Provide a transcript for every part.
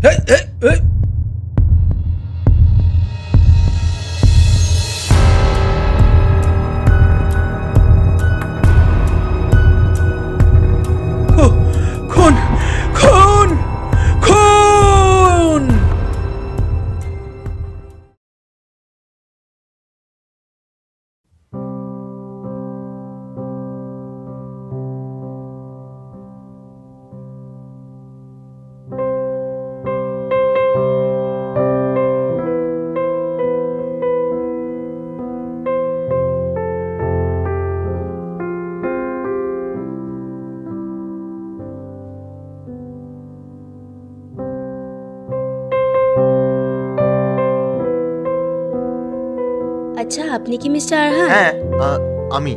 হেই, হেই, হেই। খুন, খুন, খুন। আচ্ছা, আপনি কি মিস্টার আরহান? হ্যাঁ, আমি।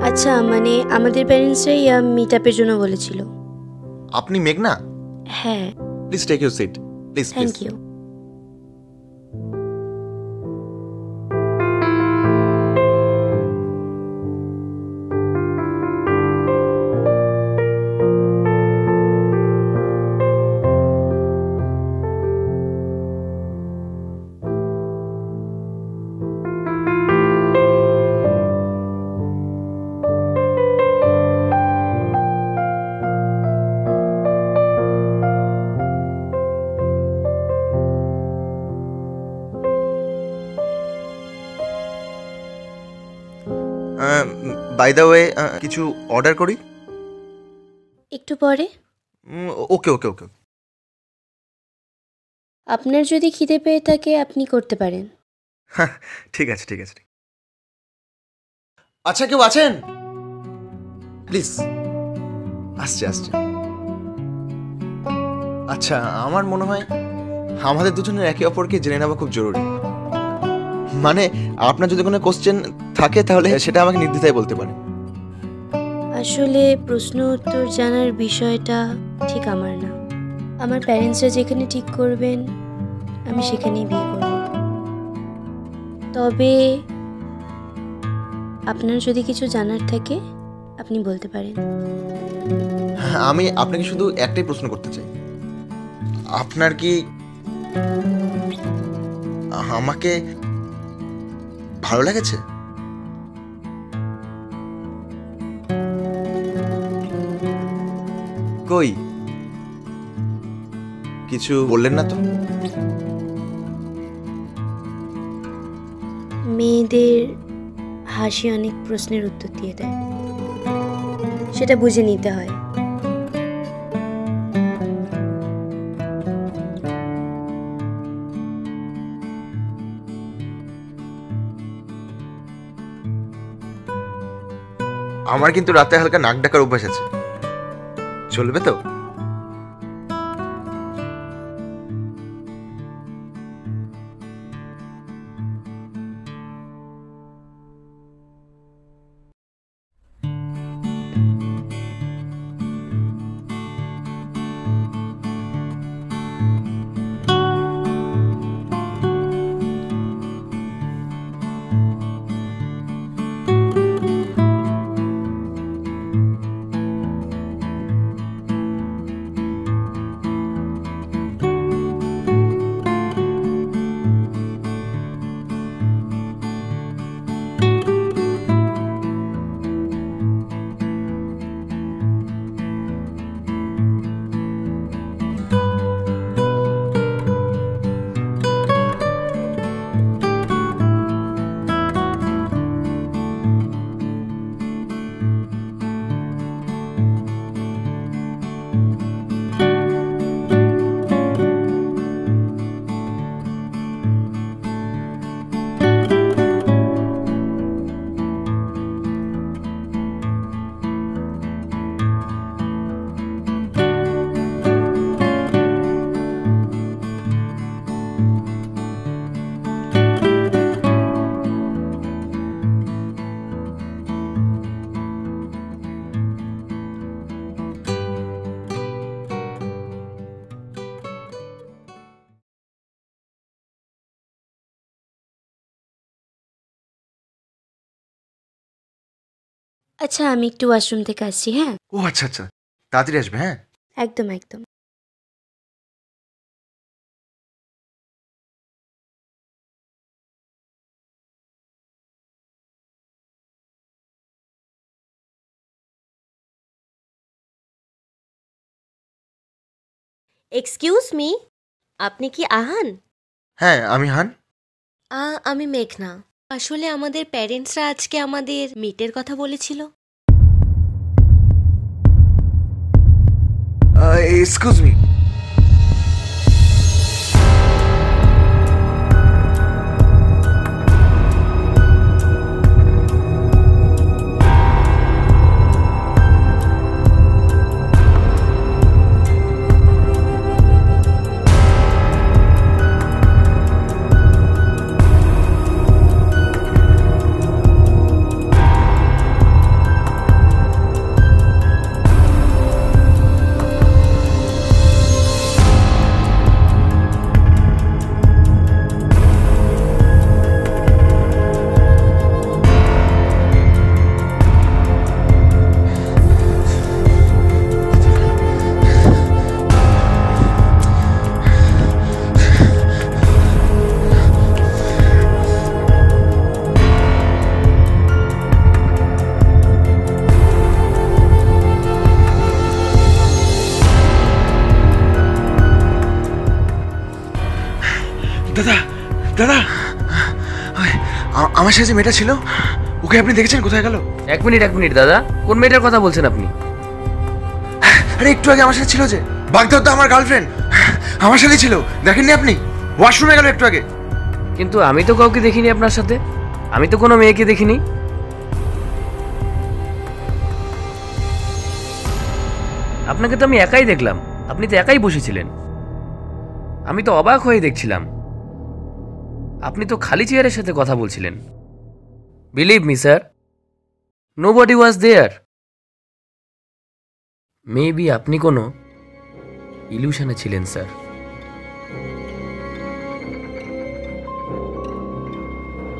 আচ্ছা, মানে আমাদের প্যারেন্টসরাই মিট আপের জন্য বলেছিল। আপনি মেঘনা? হ্যাঁ। Please take your seat. Please, please. Thank you. By the way, কিছু অর্ডার করি? একটু পরে। ওকে, ওকে, ওকে। আপনার যদি খিদে পেয়ে থাকে আপনি করতে পারেন। ঠিক আছে, ঠিক আছে। আচ্ছা, কেউ আছেন? প্লিজ। আসছে, আসছে। আচ্ছা, আমার মনে হয় আমাদের দুজনের একে অপরকে জেনে নেওয়া খুব জরুরি। মানে আপনার যদি কোনো কোশ্চেন থাকে তাহলে সেটা আমাকে নির্দ্বিধায় বলতে পারেন। আসলে প্রশ্ন উত্তর জানার বিষয়টা ঠিক আমার না। আমার প্যারেন্টসরা যেখানে ঠিক করবেন আমি সেখানেই বিয়ে করব। তবে আপনার যদি কিছু জানার থাকে আপনি বলতে পারেন। আমি আপনাকে শুধু একটাই প্রশ্ন করতে চাই। আপনার কি আমাকে ভালো লেগেছে? কই কিছু বললেন না তো? মেয়েদের হাসি অনেক প্রশ্নের উত্তর দিয়ে দেয়, সেটা বুঝে নিতে হয়। আমার কিন্তু রাতে হালকা নাক ডাকার অভ্যাস আছে, চলবে তো? আচ্ছা, আমি একটু ওয়াশরুম থেকে আসছি। হ্যাঁ, ও আচ্ছা, আচ্ছা, তাড়াতাড়ি আসবে। হ্যাঁ। একদম একদম। এক্সকিউজ মি, আপনি কি আহান? হ্যাঁ, আমি হান। আমি মেঘনা। আসলে আমাদের প্যারেন্টসরা আজকে আমাদের মিটের কথা বলেছিল। Excuse me. দাদা, দাদা, আমার সাথে যে মেয়েটা ছিল ওকে আপনি দেখেছেন? কোথায় গেল? এক মিনিট দাদা, কোন মেয়েটার কথা বলছেন আপনি? আরে একটু আগে আমার সাথে ছিল যে, বাগদত্তা আমার গার্লফ্রেন্ড, আমার সাথেই ছিল। দেখেননি আপনি? ওয়াশরুমে গেল একটু আগে। কিন্তু আমি তো কাউকে দেখিনি আপনার সাথে, আমি তো কোনো মেয়েকে দেখিনি। আপনাকে তো আমি একাই দেখলাম, আপনি তো একাই বসেছিলেন। আমি তো অবাক হয়ে দেখছিলাম, আপনি তো খালি চেয়ারের সাথে কথা বলছিলেন। Believe me sir, nobody was there. Maybe আপনি কোনো ইলিউশনে ছিলেন sir.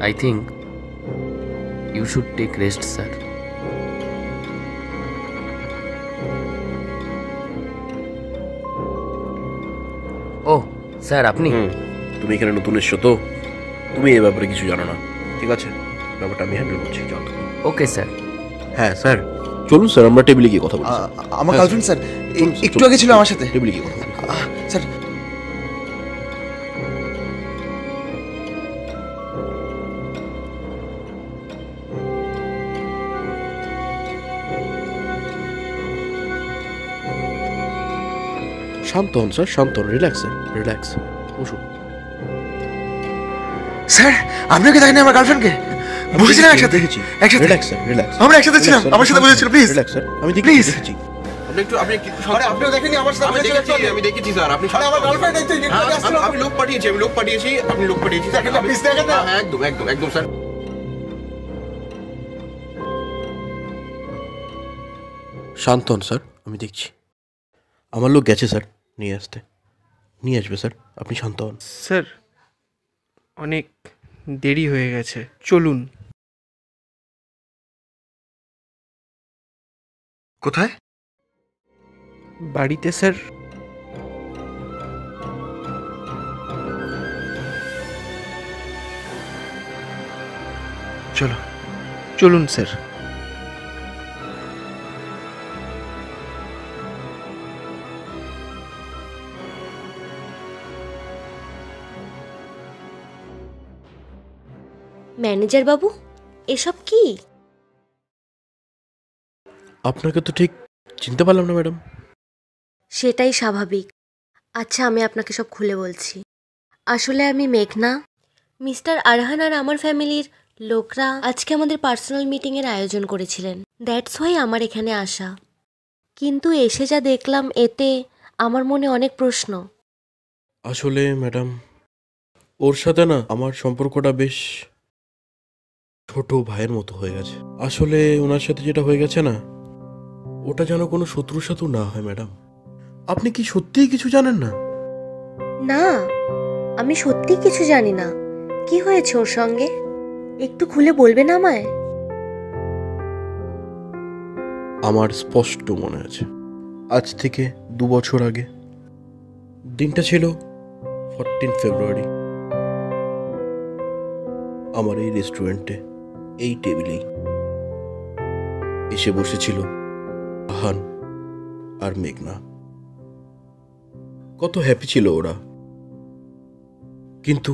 I think you should take rest, sir. Oh, sir আপনি? তুমি এখানে নতুন এসছো তো, তুমি এই ব্যাপারে কিছু জানো না। ঠিক আছে, ব্যাপারটা আমি হ্যান্ডেল করছি। চল। Okay sir. হ্যাঁ স্যার, চলুন স্যার, আমরা টেবিলে গিয়ে কথা বলি। আমার গার্লফ্রেন্ড স্যার একটু আগে ছিল আমার সাথে। টেবিলে গিয়ে কথা বলি স্যার। শান্ত হন স্যার, শান্ত হন, রিল্যাক্স স্যার, রিল্যাক্স। বসুন। স্যার আপনি কি দেখেন আমার গার্লফ্রেন্ডকে? বসেছিলাম একসাথে। একসাথে রিল্যাক্স স্যার, রিল্যাক্স। আমরা একসাথে ছিলাম, আমার সাথে বসেছিল। প্লিজ রিল্যাক্স স্যার, আমি Please. দেখেছি। আরে আপনিও দেখেননি আমার সাথে বসেছিল? আমি দেখেছি স্যার, আপনি আরে আমার গার্লফ্রেন্ড একটু আগে আসছিল। আমি লোক পাঠিয়েছি, আপনি লোক পাঠিয়েছি স্যার। প্লিজ দেখেন না। হ্যাঁ, একদম একদম একদম স্যার। শান্ত হন স্যার, আমি দেখছি। আমার লোক গেছে স্যার নিয়ে আসবে স্যার, আপনি শান্ত হন। স্যার অনেক দেরি হয়ে গেছে, চলুন। কোথায়? বাড়িতে স্যার। চলো। চলুন স্যার। ম্যানেজার বাবু, এসব কি? আপনাকে তো ঠিক চিনতে পারলাম না ম্যাডাম। সেটাই স্বাভাবিক। আচ্ছা, আমি আপনাকে সব খুলে বলছি। আসলে আমি মেঘনা। মিস্টার আরহান আর আমার ফ্যামিলির লোকরা আজকে আমাদের পার্সোনাল মিটিংয়ের আয়োজন করেছিলেন। দ্যাটস ওয়াই আমার এখানে আসা। কিন্তু এসে যা দেখলাম, এতে আমার মনে অনেক প্রশ্ন। আসলে ম্যাডাম, ওর সাথে না আমার সম্পর্কটা বেশ ছোট ভাইয়ের মতো হয়ে গেছে। আসলে ওনার সাথে যেটা হয়ে গেছে না, ওটা যেন কোনো শত্রুর সাথে না হয় ম্যাডাম। আপনি কি সত্যিই কিছু জানেন না? না, আমি সত্যি কিছু জানি না। কি হয়েছে ওর সঙ্গে? একটু খুলে বলবেন আমায়? আমার স্পষ্ট মনে আছে, আজ থেকে 2 বছর আগে দিনটা ছিল 14 ফেব্রুয়ারি। আমার এই রেস্টুরেন্টে এই টেবিলেই এসে বসেছিল আহান আর মেঘনা। কত হ্যাপি ছিল ওরা। কিন্তু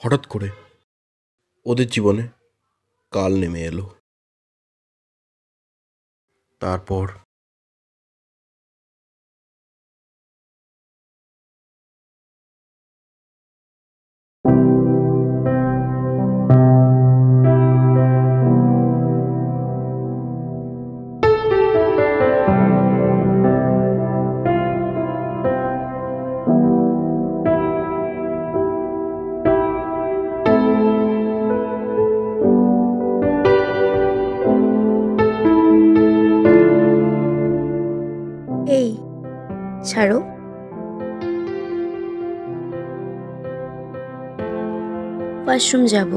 হঠাৎ করে ওদের জীবনে কাল নেমে এলো। তারপর এই ছাড়ো, ওয়াশরুম যাব,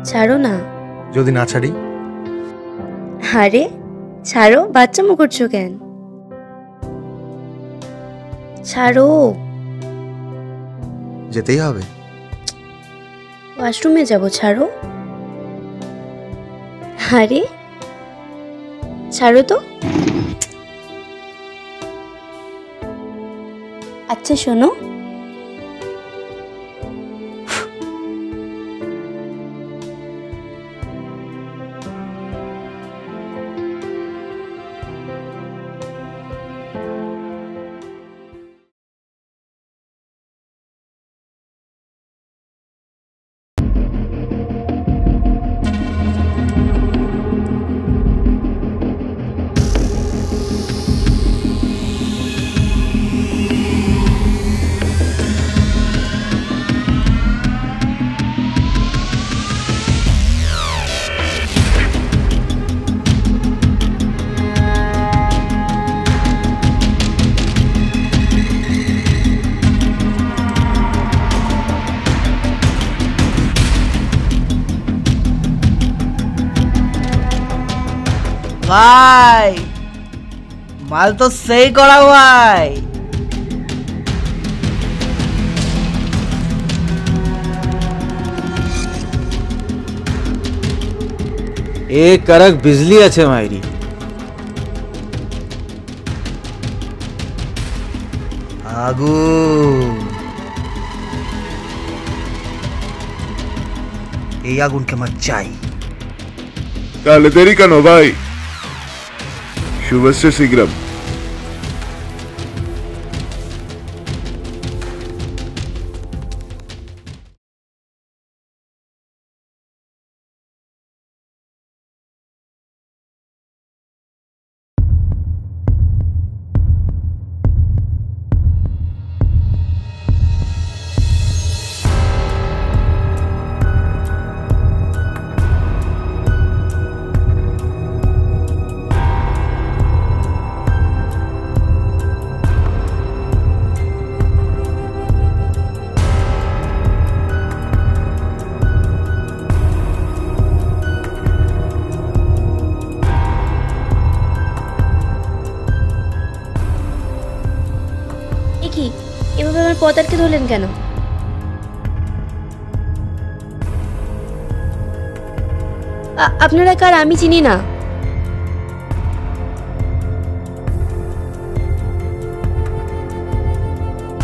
ছাড়ো না। যদি না ছাড়ি? আরে ছাড়ো, বাচ্চামো করছো কেন? ছাড়ো, যেতেই হবে। ওয়াশরুমে যাব, ছাড়ো। আরে ছাড়ো তো। আচ্ছা শোনো, भाई माल तो सही करा हुआ है। एक करक बिजली আছে मायरी। আগুন, এই আগুনকে আমার চাই। তাহলে দেরি কেন ভাই? শুভস্য শীঘ্রম। কি এভাবে আমার পথ আটকে ধরলেন কেন? আপনারা কার আমি চিনি না।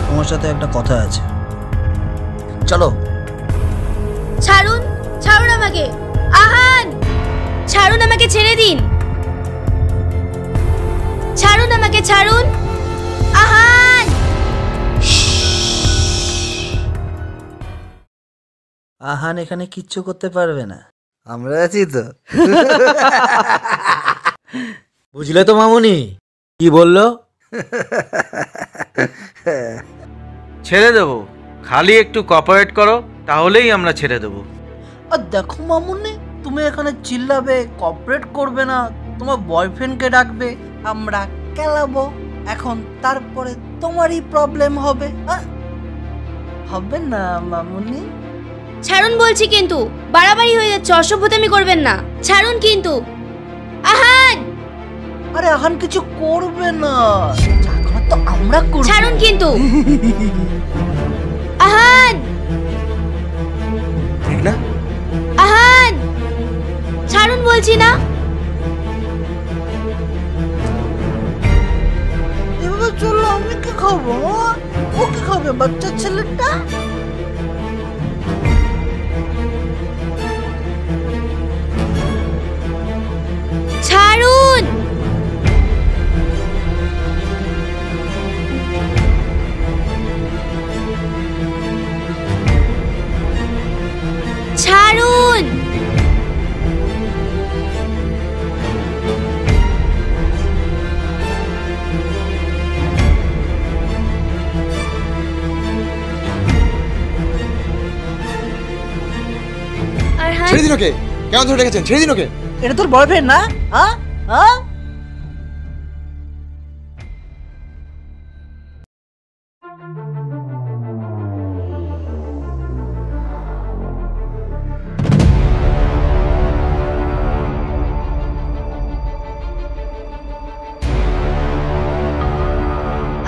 তোমার সাথে একটা কথা আছে, চলো। ছাড়ুন, ছাড়ুন আমাকে। আহান, ছাড়ুন আমাকে, ছেড়ে দিন। ছাড়ুন আমাকে, ছাড়ুন। আহান, আহান এখানে কিচ্ছু করতে পারবে না, আমরা আছি তো। বুঝলে তো মামুনি কি বললো? ছেড়ে দেবো, খালি একটু কোঅপারেট করো, তাহলেই আমরা ছেড়ে দেবো। আর দেখো মামুনি, তুমি এখানে চিল্লাবে, কোঅপারেট করবে না, তোমার বয়ফ্রেন্ডকে ডাকবে, আমরা কেলাবো এখন, তারপরে তোমারই প্রবলেম হবে। হবে না মামুনি? ছাড়ুন বলছি, কিন্তু বাড়াবাড়ি হয়ে যাচ্ছে, অসভ্যতামি করবেন না। ছাড়ুন কিন্তু। আহান, আরে আহান কিছু করবে না, যা করার তো আমরা করব। ছাড়ুন কিন্তু। আহান, ঠিক না? আহান, ছাড়ুন বলছি না। এভাবে চললো আমি কি খাবো? খাবো? ও কি খাবে বাচ্চা ছেলেটা? ছাড়ুন। ছাড়ুন। আরহান, ছেড়ে দিন ওকে। কেমন ধরে রেখেছেন? ছেড়ে দিন ওকে। এটা তোর বয়ফ্রেন্ড না? হ্যাঁ হ্যাঁ।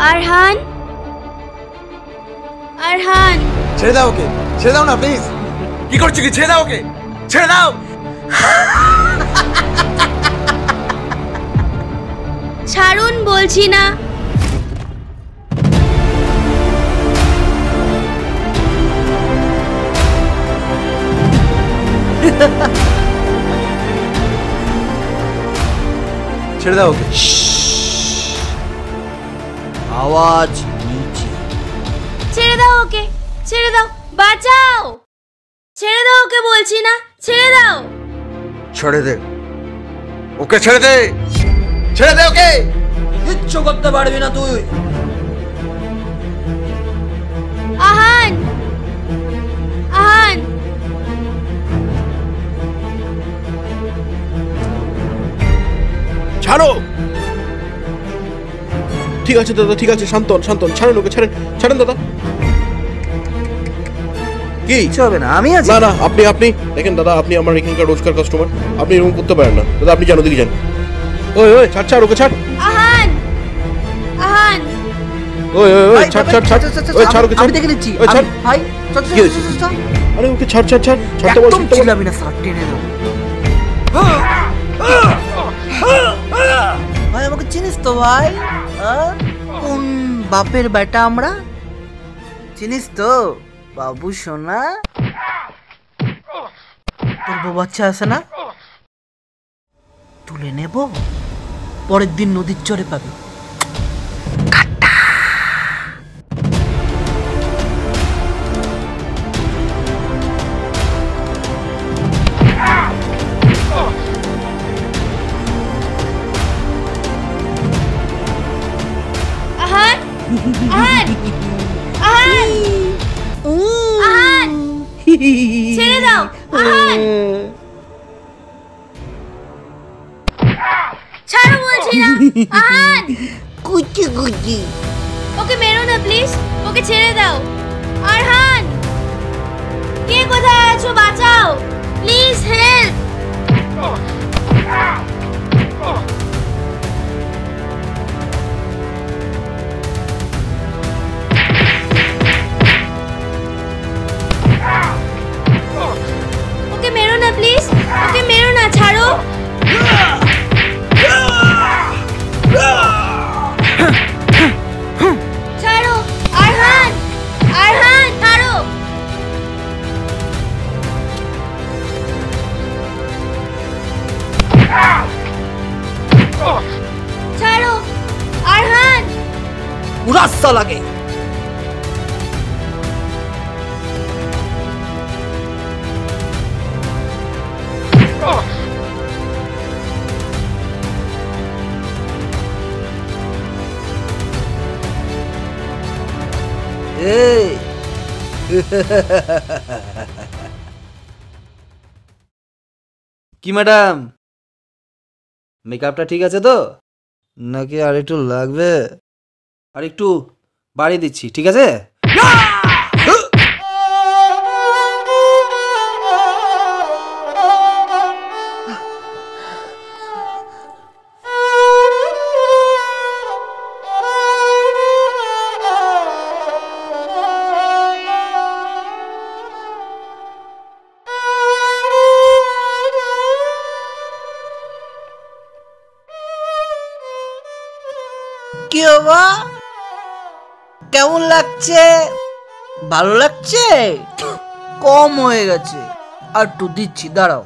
আরহান, আরহান, ছেড়ে দাও ওকে। ছেড়ে দাও না প্লিজ। কি করছো কি? ছেড়ে দাও ওকে। ছেড়ে দাও। ছাড়ুন বলছি না। ছেড়ে দাও ওকে। আওয়াজ নিচে। ছেড়ে দাও ওকে, ছেড়ে দাও, বাঁচাও। ছেড়ে দাও ওকে বলছি না, ছেড়ে দাও। ছেড়ে দে ওকে। ছেড়ে দে। ছেড়ে দে ওকে। কিচ্ছু করতে পারবি না তুই। আহান, আহান, ছাড়ো। ঠিক আছে দাদা, ঠিক আছে, শান্ত হন, শান্ত হন। ছাড়েন ওকে, ছাড়েন, ছাড়েন দাদা। কি? কিচ্ছু হবে না, আমি আছি। না না, আপনি দেখেন দাদা, আপনি আমার এখানকার রোজকার কাস্টমার, আপনি এরকম করতে পারেন না দাদা। আপনি জানো দিকে যান। ওই ওই, ছাড় ছাড় ওকে, ছাড়। আহান, আহান। ওই ওই ওই, ভাই, ছাড় ভাই, ছাড় ছাড়। ওই ছাড় ওকে, ছাড়। আমি দেখে নিচ্ছি। ওই ছাড়। ভাই চল কি হয়েছে? আরে ওকে ছাড় ছাড় ছাড়। ছাড়তে বল, একদম ছাড়তে বল। চিল্লাবি না, স্যার টেনে দাও। ভাই আমাকে চিনিস তো ভাই? কোন বাপের বেটা আমরা? চিনিস তো বাবু সোনা? তোর বউ বাচ্চা আছে না? তুলে নেব, পরের দিন নদীর চরে পাবি। আহান, আহান, আহান, আহান, ছেড়ে দাও। আহান, ছাড়ো বলছি না। আহান, কুচি কুচি। ওকে মেরো না প্লিজ, ওকে ছেড়ে দাও। আরহান, কে কোথায় আছো? বাঁচাও প্লিজ, হেল্প। ওকে মেরো না প্লিজ, ওকে মেরো না, ছাড়ো। ছাড়ো আরহান, আরহান ছাড়ো। ছাড়ো আরহান। উড়াস্তা লাগে। এই কি ম্যাডাম, মেকআপটা ঠিক আছে তো, নাকি আর একটু লাগবে? আর একটু বাড়িয়ে দিচ্ছি, ঠিক আছে? কি বাবা, কেমন লাগছে? ভালো লাগছে? কম হয়ে গেছে, আর একটু দিচ্ছি, দাঁড়াও।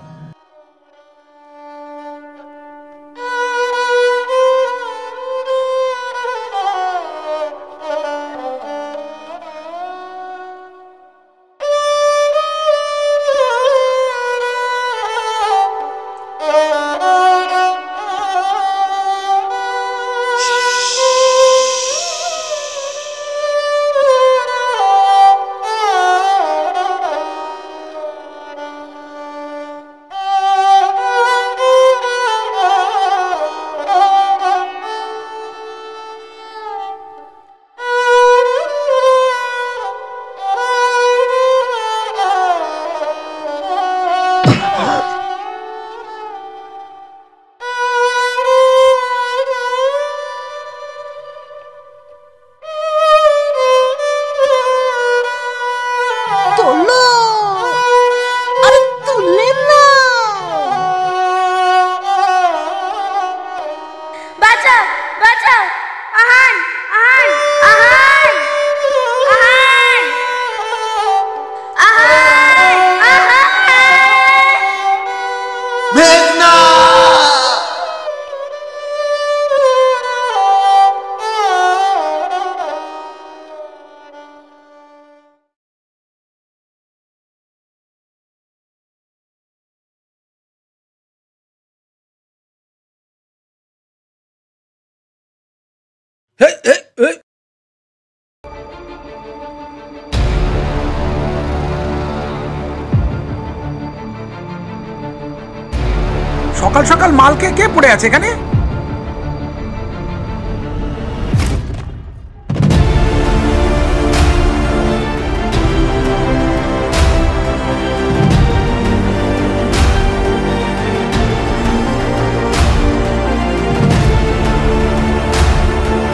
সকাল সকাল মালকে কে পড়ে আছে এখানে?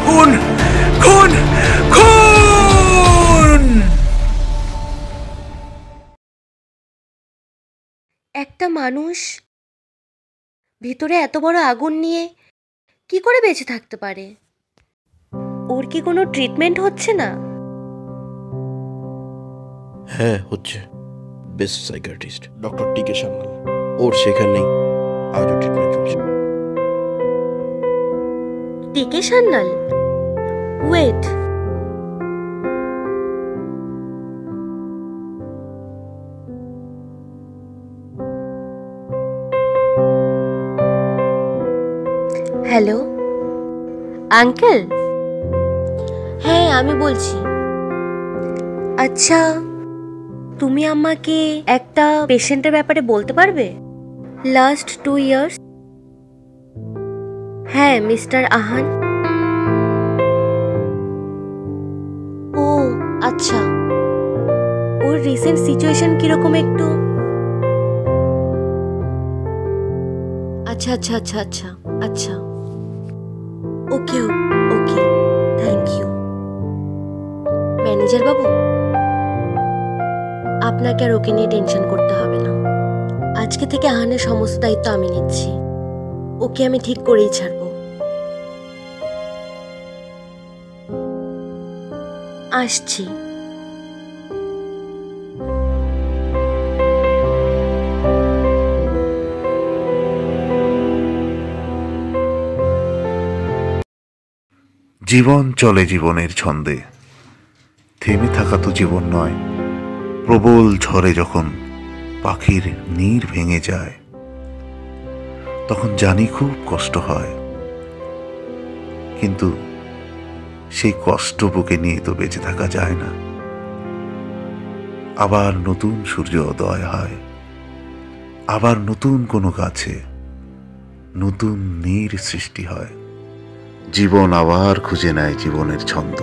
খুন খুন খুন! একটা মানুষ ভিতরে এত বড় আগুন নিয়ে কি করে বেঁচে থাকতে পারে? ওর কি কোনো ট্রিটমেন্ট হচ্ছে না? হ্যাঁ হচ্ছে, বেস্ট সাইকিয়াট্রিস্ট ডক্টর টিকে সান্যাল, ওর সেখানেই আজও ট্রিটমেন্ট চলছে। টিকে সান্যাল? Wait, hello uncle? হ্যাঁ আমি বলছি। আচ্ছা, তুমি আমাকে একটা পেশেন্টের ব্যাপারে বলতে পারবে? Last 2 years. হ্যাঁ, মিস্টার আহান। ও আচ্ছা, ওর রিসেন্ট সিচুয়েশন কিরকম একটু? আচ্ছা আচ্ছা আচ্ছা আচ্ছা আচ্ছা, ওকে ওকে, থ্যাংক ইউ। ম্যানেজার বাবু, আপনাকে আর ওকে নিয়ে টেনশন করতে হবে না। আজকে থেকে আহানের সমস্ত দায়িত্ব আমি নিচ্ছি। ওকে আমি ঠিক করেই ছাড়বো। আসছি। জীবন চলে জীবনের ছন্দে, থেমে থাকা তো জীবন নয়। প্রবল ঝড়ে যখন পাখির নীড় ভেঙে যায়, তখন জানি খুব কষ্ট হয়, কিন্তু সেই কষ্ট বুকে নিয়ে তো বেঁচে থাকা যায় না। আবার নতুন সূর্য উদয় হয়, আবার নতুন কোনো গাছে নতুন নীড় সৃষ্টি হয়। জীবন আবার খুঁজে নেয় জীবনের ছন্দ।